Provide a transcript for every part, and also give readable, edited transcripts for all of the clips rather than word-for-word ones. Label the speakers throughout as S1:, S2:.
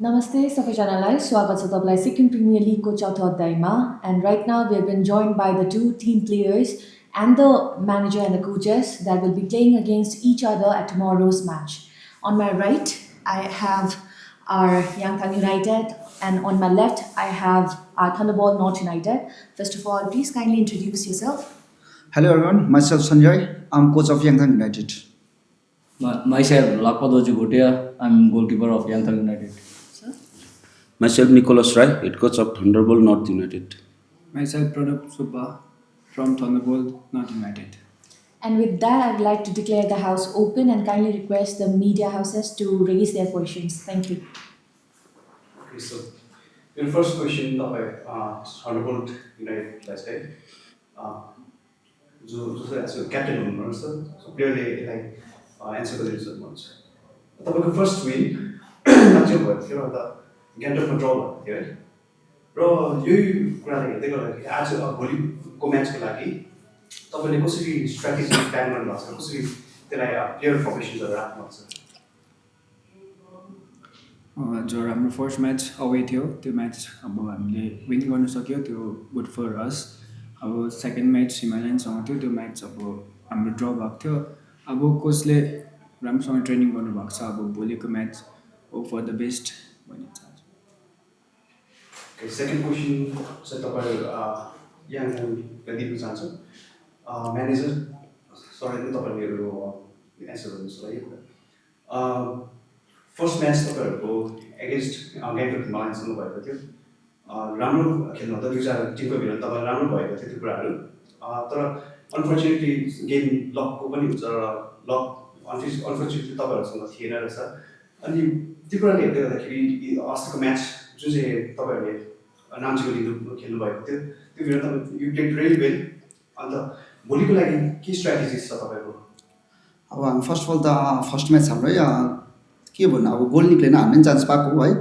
S1: Namaste सबैजनालाई स्वागत छ तपाईलाई सिक्किम प्रिमियर लिगको चौथो अध्यायमा and right now we have been joined by the two team players and the manager and the coaches that will be playing against each other at tomorrow's match. On my right I have our Yangthang United and on my left I have our Thunderball North United. First of all, please kindly introduce yourself.
S2: Hello everyone, myself Sanjay. I'm coach of Yangthang United.
S3: Myself, Lapadoji Bhutia. I'm goalkeeper of Yangthang United.
S1: Sir?
S4: Myself, Nicholas Rai, head coach of Thunderbolt North United.
S5: Myself, Pranab Subba from Thunderbolt North United.
S1: And with that, I'd like to declare the house open and kindly request the media houses to raise their questions. Thank you.
S6: Okay, so your first question Thunderbolt United last day. जो captain हुनुहुन्छ so प्लेयरले यसलाई answer गरिदिनु सक्नुहुन्छ तपाईँको first win राज्य भएको थियो र गान्तोकमा ड्र भएको थियो है र यही कुराले हेर्दै गर्दाखेरि आज भोलिको म्याचको लागि तपाईँले कसरी स्ट्राटेजी प्लान गर्नुभएको छ कसरी त्यसलाई प्लेयर फर्मेसन्सहरू राख्नुभएको छ
S5: जो हाम्रो फर्स्ट म्याच अवे थियो त्यो म्याच अब हामीले विन गर्न सक्यो त्यो गुड फर अस अब सेकेन्ड म्याच हिमालयनसँग थियो त्यो म्याच अब हाम्रो ड्र भएको थियो अब कोचले राम्रोसँग ट्रेनिङ गर्नुभएको छ अब भोलिको match hope for the best भन्ने चाहन्छु
S6: सेकेन्ड क्वेसन चाहिँ तपाईँ यहाँलाई दिनु चाहन्छु म्यानेजर सरले तपाईँहरू एन्सर गर्नुहोस् ल यो कुरा फर्स्ट म्याच तपाईँहरूको एगेन्स्ट गान्तोक हिमालयनसँग भएको थियो राम्रो खेल्नु हुँदा दुईजना टिमको भित्र तपाईँ राम्रो भएको थियो त्यो कुराहरू तर अनफर्चुनेटली गेम लकको पनि हुन्छ र लक अनफर्चुनेटली तपाईँहरूसँग थिएन रहेछ अनि त्यो कुराले हेर्दै गर्दाखेरि अस्तिको म्याच जुन चाहिँ तपाईँहरूले नाम्चीको दिन खेल्नुभएको थियो त्यो भित्र तपाईँ यु प्लेड रियली वेल अन्त भोलिको लागि के स्ट्राटेजिज छ तपाईँको
S2: अब हामी फर्स्ट अफ अल त फर्स्ट म्याच हाम्रै के भन्नु अब गोल निक्लेन हामी पनि चान्स पाएको है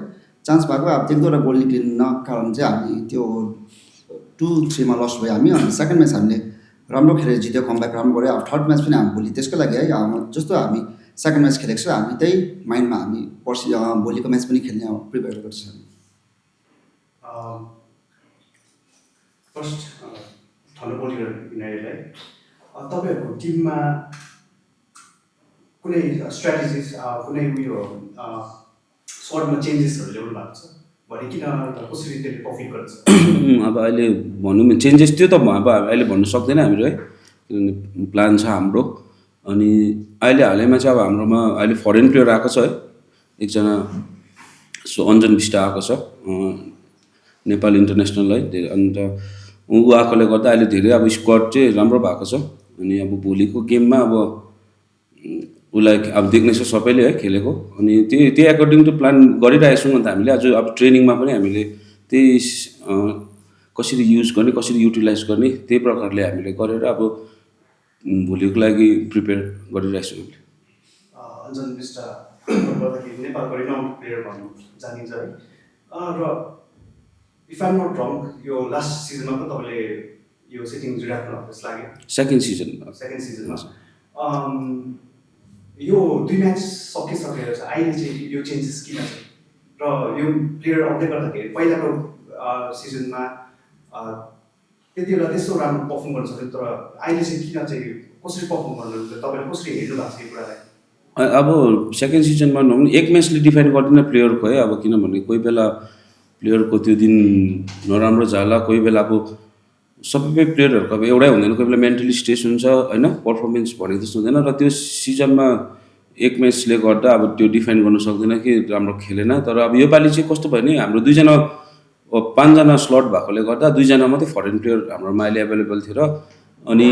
S2: चान्स पाएको अब एक दुईवटा गोल निक्लिन कारण चाहिँ हामी त्यो 2-3 लस भयो हामी अनि सेकेन्ड म्याच हामीले राम्रो खेलेर जित्यो कमब्याक राम्रो गऱ्यो अब थर्ड म्याच पनि हामी भोलि त्यसको लागि है जस्तो हामी सेकेन्ड म्याच खेलेको छ हामी त्यही माइन्डमा हामी पर्सि भोलिको म्याच पनि खेल्ने प्रिपेयर गर्छ
S6: फर्स्ट थन्डरबोल्ट युनाइटेडलाई तपाईँहरूको टिममा कुनै स्ट्राटेजिज कुनै उयो सर्टमा चेन्जेसहरू ल्याउनु भएको छ भने किन कसरी त्यसले प्रफिट गर्छ
S4: अब अहिले भनौँ भने चेन्जेस त्यो त अब अहिले भन्नु सक्दैन हामीहरू है किनभने प्लान छ हाम्रो अनि अहिले हालैमा चाहिँ अब हाम्रोमा अहिले फरेन प्लेयर आएको छ है एकजना अञ्जन विष्ट आएको छ नेपाल इन्टरनेसनल है अन्त ऊ आएकोले गर्दा अहिले धेरै अब स्क्वाड चाहिँ राम्रो भएको छ अनि अब भोलिको गेममा अब उसलाई अब देख्ने छ सबैले है खेलेको अनि त्यही एकोर्डिङ टु प्लान गरिरहेको छौँ अन्त हामीले आज अब ट्रेनिङमा पनि हामीले त्यही कसरी युज गर्ने कसरी युटिलाइज गर्ने त्यही प्रकारले हामीले गरेर अब भोलिको लागि प्रिपेयर गरिरहेको छौँ हामीले
S6: अञ्जन विष्ट गर्दाखेरि नेपालको रिनाउन्ड प्लेयर भन्नु जानिन्छ है र इफ आइम नट रङ यो लास्ट सिजनमा पनि तपाईँले यो सेटिङ राख्नु भएको जस्तो लाग्यो
S4: सेकेन्ड
S6: सिजनमा यो दुई म्याच सकिसकेर चाहिँ अहिले चाहिँ यो चेन्जेस किन छ र यो प्लेयर आउँदै गर्दाखेरि पहिलाको सिजनमा त्यति बेला त्यस्तो राम्रो पर्फर्म गर्न सक्यो तर अहिले चाहिँ किन चाहिँ कसरी पर्फर्म गर्नुहुन्छ तपाईँले कसरी हेर्नु भएको छ यो कुरालाई
S4: अब सेकेन्ड सिजनमा भनौँ एक म्याचले डिफाइन गर्दैन प्लेयरको है अब किनभने कोही बेला प्लेयरको त्यो दिन नराम्रो जाला कोही बेला अब सबै प्लेयरहरूको अब एउटै हुँदैन कोही बेला मेन्टली स्ट्रेस हुन्छ होइन पर्फर्मेन्स भनेको जस्तो हुँदैन र त्यो सिजनमा एक म्याचले गर्दा अब त्यो डिफाइन गर्न सक्दैन कि राम्रो खेलेन तर अब योपालि चाहिँ कस्तो भयो नि हाम्रो दुईजना 5जना स्लट भएकोले गर्दा 2जना मात्रै फरेन प्लेयर हाम्रोमा अहिले एभाइलेबल थियो र अनि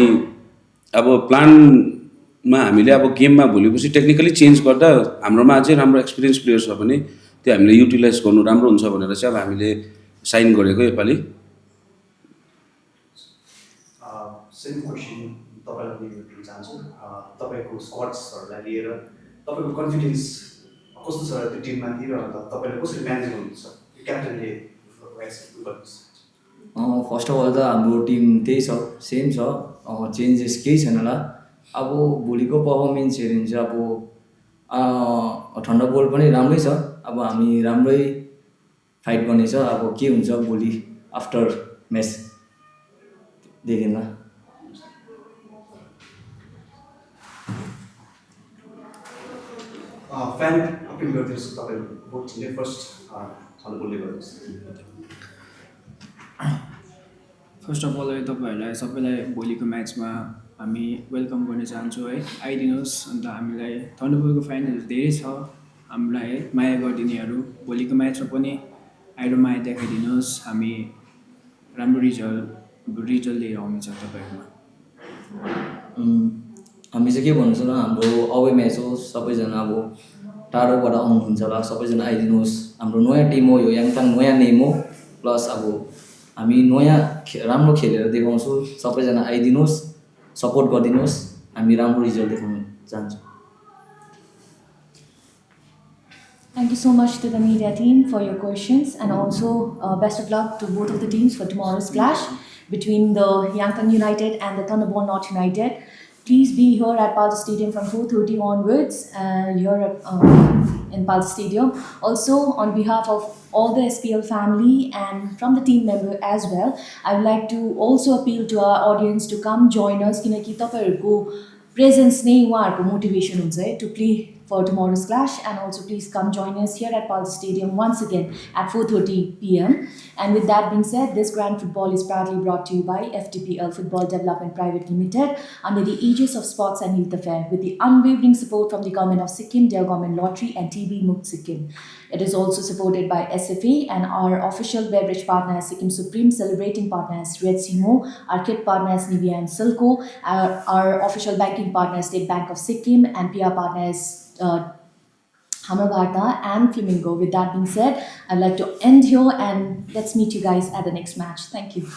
S4: अब प्लानमा हामीले अब गेममा भोलिपछि टेक्निकली चेन्ज गर्दा हाम्रोमा अझै राम्रो एक्सपिरियन्स प्लेयर छ भने त्यो हामीले युटिलाइज गर्नु राम्रो हुन्छ भनेर चाहिँ अब हामीले साइन गरेको योपालि
S6: सेकेन्ड क्वेसन तपाईँलाई पनि दिन चाहन्छु तपाईँको स्क्वाड्सहरूलाई लिएर तपाईँको कन्फिडेन्स कस्तो छ त्यो टिममाथि र तपाईँले कसरी म्यानेज गर्नुहुन्छ क्याप्टेनले
S3: फर्स्ट अफ अल त हाम्रो टिम त्यही छ सेम छ चेन्जेस केही छैन होला अब भोलिको पर्फर्मेन्स हेऱ्यो भने चाहिँ अब थन्डरबोल्ट पनि राम्रै छ अब हामी राम्रै फाइट गर्नेछ अब के हुन्छ भोलि आफ्टर म्याच देखिन्न
S6: फ्यान अपिल गरिदिनुहोस् तपाईँहरू भोट छिने फर्स्ट छल बोल्ने गर्नुहोस्
S5: फर्स्ट अफ अल तपाईँहरूलाई सबैलाई भोलिको म्याचमा हामी वेलकम गर्न चाहन्छौँ है आइदिनुहोस् अन्त हामीलाई थन्डरबोल्टको फ्यानहरू धेरै छ हामीलाई है माया गरिदिनेहरू भोलिको म्याचमा पनि आएर माया देखाइदिनुहोस् हामी राम्रो रिजल्ट लिएर आउनेछ तपाईँहरूमा
S3: हामी चाहिँ के भन्छु न हाम्रो अवे म्याच हो सबैजना अब टाढोबाट आउनुहुन्छ होला सबैजना आइदिनुहोस् हाम्रो नयाँ टिम हो यो याङथाङ नयाँ नेम हो प्लस अब हामी नयाँ राम्रो खेलेर देखाउँछु सबैजना आइदिनुहोस् सपोर्ट गरिदिनुहोस् हामी राम्रो रिजल्ट देखाउन चाहन्छौँ
S1: Thank you so much to the media team for your questions, and also best of luck to both of the teams for tomorrow's clash between the Yangthang United and the Thunderball North United. Please be here at Palta Stadium from 4:30 onwards here in Palta Stadium. Also, on behalf of all the SPL family and from the team member as well, I would like to also appeal to our audience to come join us किनकि तपाईहरुको presence नै उहाँहरुको motivation हुन्छ है to play for tomorrow's clash, and also please come join us here at Palta Stadium once again at 4:30 p.m. And with that being said, this grand football is proudly brought to you by FTPL Football Development Private Limited under the aegis of Sports and Youth Affair with the unwavering support from the Government of Sikkim, their Government Lottery and TB Mukt Sikkim. It is also supported by SFA and our official beverage partner Sikkim Supreme, celebrating partners Red Simo, our kit partners Nivea and Silco, our official banking partner State Bank of Sikkim, and PR partners Hamra and Flamingo. With that being said, I'd like to end here and let's meet you guys at the next match. Thank you.